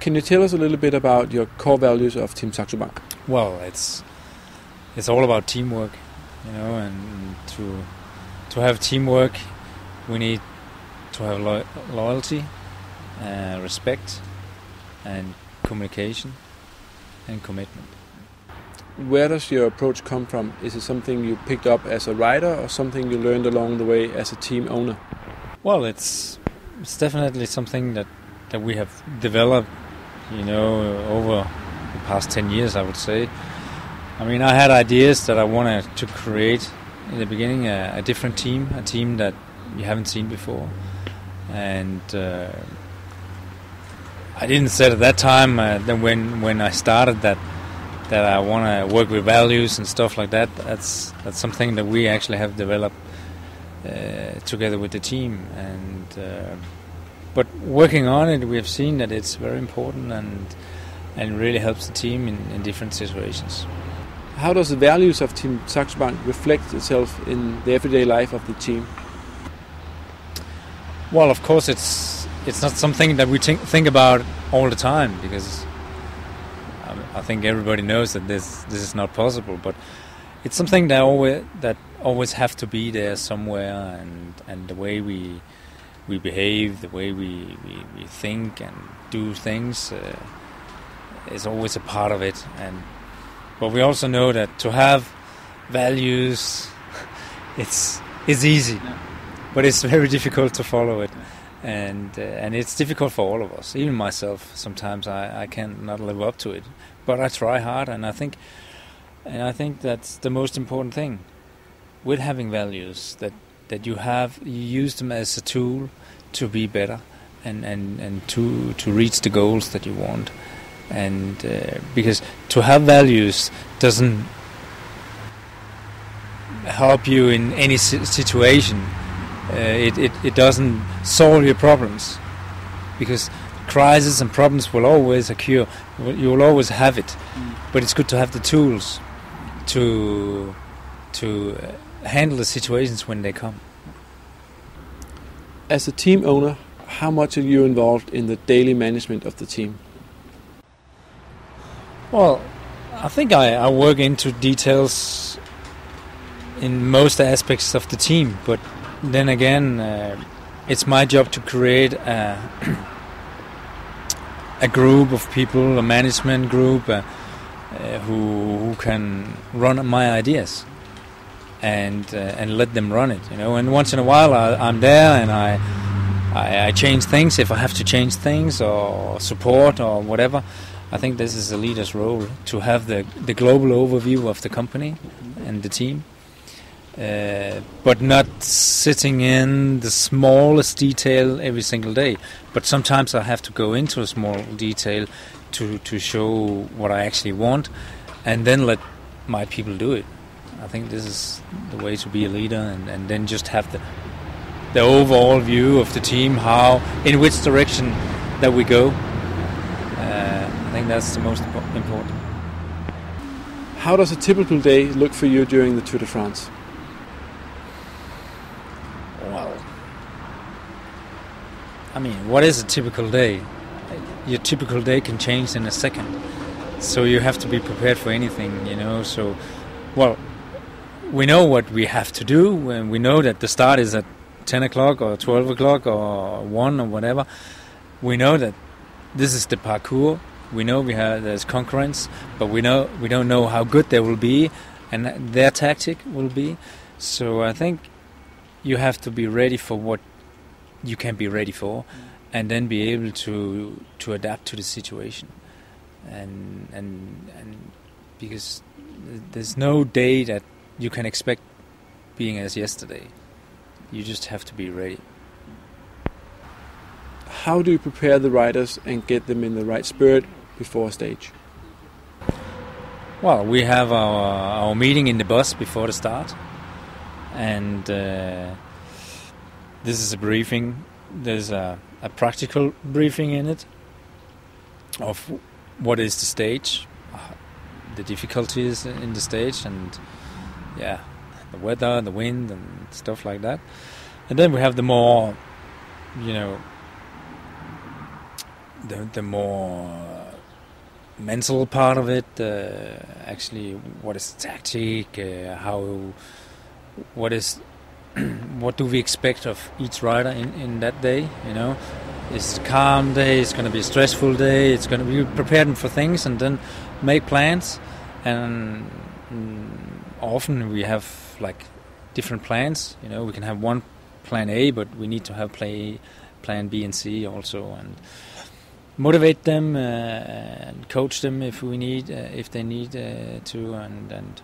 Can you tell us a little bit about your core values of Team Saxo Bank? Well, it's all about teamwork, and to have teamwork, we need to have loyalty, respect, and communication, and commitment. Where does your approach come from? Is it something you picked up as a rider or something you learned along the way as a team owner? Well, it's definitely something that we have developed, over the past 10 years, I would say. I mean, I had ideas that I wanted to create in the beginning, a different team, a team that you haven't seen before. And I didn't say at that time, then when I started that I want to work with values and stuff like that. That's something that we actually have developed together with the team. And but working on it, we have seen that it's very important and really helps the team in different situations. How does the values of Team Saxo Bank reflect itself in the everyday life of the team? Well, of course, it's not something that we think about all the time, because I think everybody knows that this is not possible. But it's something that always have to be there somewhere, and the way we behave, the way we think and do things is always a part of it. But we also know that to have values, it's easy, but it's very difficult to follow it, and it's difficult for all of us. Even myself, sometimes I cannot live up to it, but I try hard, and I think that's the most important thing with having values, that you use them as a tool to be better and to reach the goals that you want. And because to have values doesn't help you in any situation. It doesn't solve your problems, because crises and problems will always occur. You will always have it, but it's good to have the tools to handle the situations when they come. As a team owner, how much are you involved in the daily management of the team? Well, I think I work into details in most aspects of the team, but then again, it's my job to create a group of people, a management group who can run my ideas and let them run it, And once in a while, I'm there and I change things if I have to change things, or support or whatever. I think this is a leader's role, to have the global overview of the company and the team, but not sitting in the smallest detail every single day. But sometimes I have to go into a small detail to show what I actually want, and then let my people do it. I think this is the way to be a leader, and then just have the overall view of the team, in which direction that we go. I think that's the most important. How does a typical day look for you during the Tour de France? Well, I mean, what is a typical day? Your typical day can change in a second, so you have to be prepared for anything, So, well, we know what we have to do, and we know that the start is at 10 o'clock or 12 o'clock or 1 or whatever. We know that this is the parcours. We know there's concurrence, but we don't know how good they will be and their tactic will be. So I think you have to be ready for what you can be ready for, and then be able to adapt to the situation. And because there's no day that you can expect being as yesterday. You just have to be ready. How do you prepare the riders and get them in the right spirit before a stage? Well, we have our meeting in the bus before the start, and this is a briefing. There's a practical briefing in it of what is the stage, the difficulties in the stage, and the weather, the wind, and stuff like that. And then we have the more, the more mental part of it. Actually, what is the tactic? What do we expect of each rider in that day? You know, it's a calm day. It's going to be a stressful day. It's going to be prepared for things and then make plans. And often we have like different plans. You know, we can have one plan A, but we need to have plan B and C also, and motivate them and coach them if they need to, and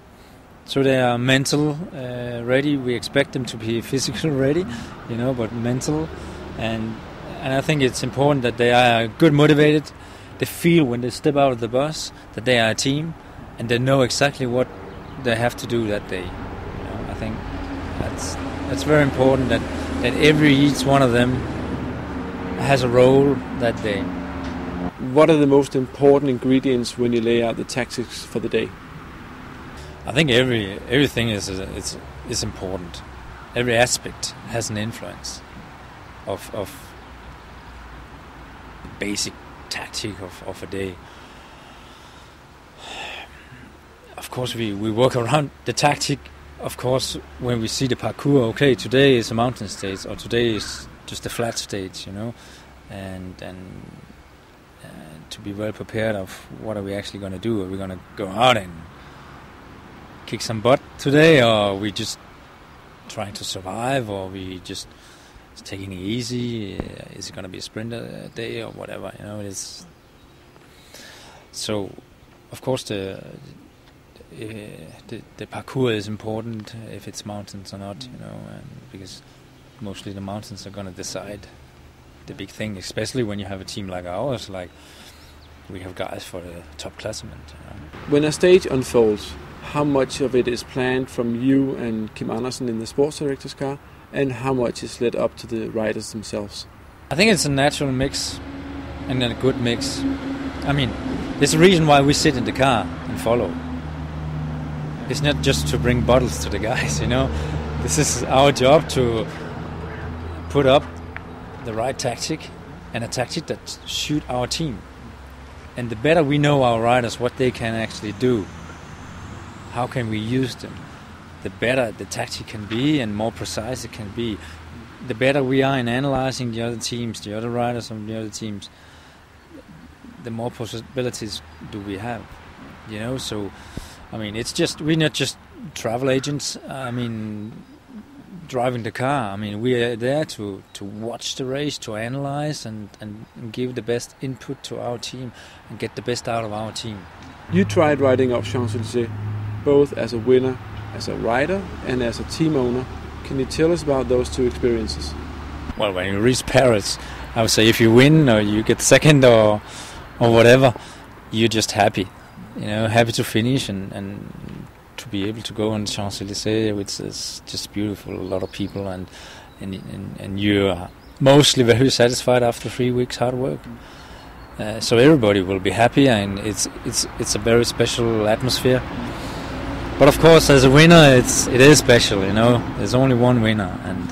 so they are mental ready. We expect them to be physical ready, you know, but mental, and I think it's important that they are good motivated. They feel when they step out of the bus that they are a team, and they know exactly what they have to do that day. You know, I think that's very important that each one of them has a role that day. What are the most important ingredients when you lay out the tactics for the day? I think everything is important. Every aspect has an influence of the basic tactic of a day. Of course, we work around the tactic. Of course, when we see the parkour, okay, today is a mountain stage, or today is just a flat stage, you know, and to be well prepared of what are we actually going to do. Are we going to go out and kick some butt today, or are we just trying to survive, or are we just taking it easy? Is it going to be a sprint day or whatever? You know, it's so. Of course, the parkour is important if it's mountains or not, you know, and because mostly the mountains are going to decide the big thing, especially when you have a team like ours, like we have guys for the top classement. You know. When a stage unfolds, how much of it is planned from you and Kim Andersen in the sports director's car, and how much is led up to the riders themselves? I think it's a natural mix and a good mix. I mean, there's a reason why we sit in the car and follow. It's not just to bring bottles to the guys, you know. This is our job to put up the right tactic, and a tactic that suit our team. And the better we know our riders, what they can actually do, how can we use them, the better the tactic can be and more precise it can be. The better we are in analyzing the other teams, the other riders on the other teams, the more possibilities do we have, you know. So I mean, we're not just travel agents. I mean, driving the car. I mean, we are there to watch the race, to analyze and give the best input to our team and get the best out of our team. You tried riding up Champs-Élysées, both as a winner, as a rider, and as a team owner. Can you tell us about those two experiences? Well, when you reach Paris, I would say if you win or you get second or whatever, you're just happy. You know, happy to finish and to be able to go on Champs-Élysées, which is just beautiful. A lot of people and you're mostly very satisfied after 3 weeks hard work. So everybody will be happy, and it's a very special atmosphere. But of course, as a winner, it is special. You know, there's only one winner, and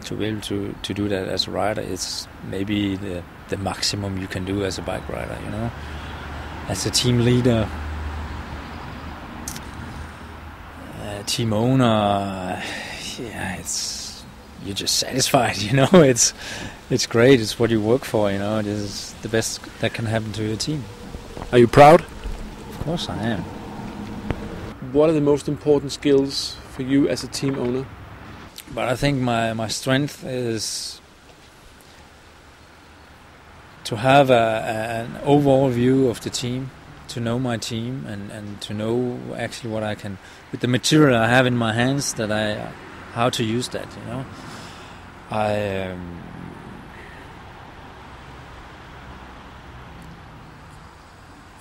to be able to do that as a rider, it's maybe the maximum you can do as a bike rider, you know. As a team leader, team owner, yeah, you're just satisfied, you know. It's great. It's what you work for, you know. It is the best that can happen to your team. Are you proud? Of course I am. What are the most important skills for you as a team owner? But I think my strength is to have an overall view of the team, to know my team, and to know actually what I can, with the material I have in my hands, how to use that, you know. I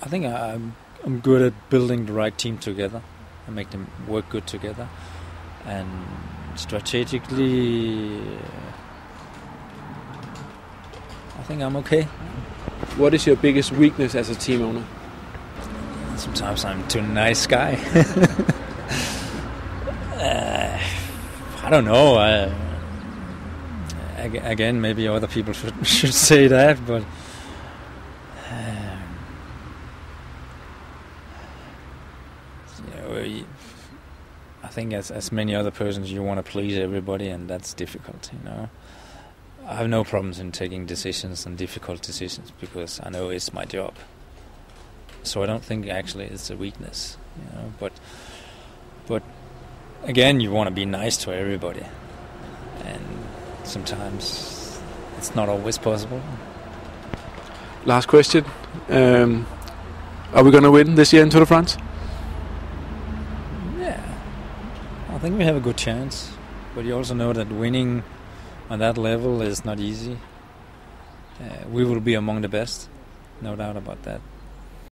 think I'm good at building the right team together and make them work good together, and strategically I think I'm okay. What is your biggest weakness as a team owner? Sometimes I'm too nice guy. I don't know. again, maybe other people should say that, but I think as many other persons, you want to please everybody, and that's difficult. I have no problems in taking decisions and difficult decisions because I know it's my job. So I don't think actually it's a weakness. But again, you want to be nice to everybody, and sometimes it's not always possible. Last question. Are we going to win this year in Tour de France? Yeah, I think we have a good chance. But you also know that winning on that level is not easy. We will be among the best, no doubt about that.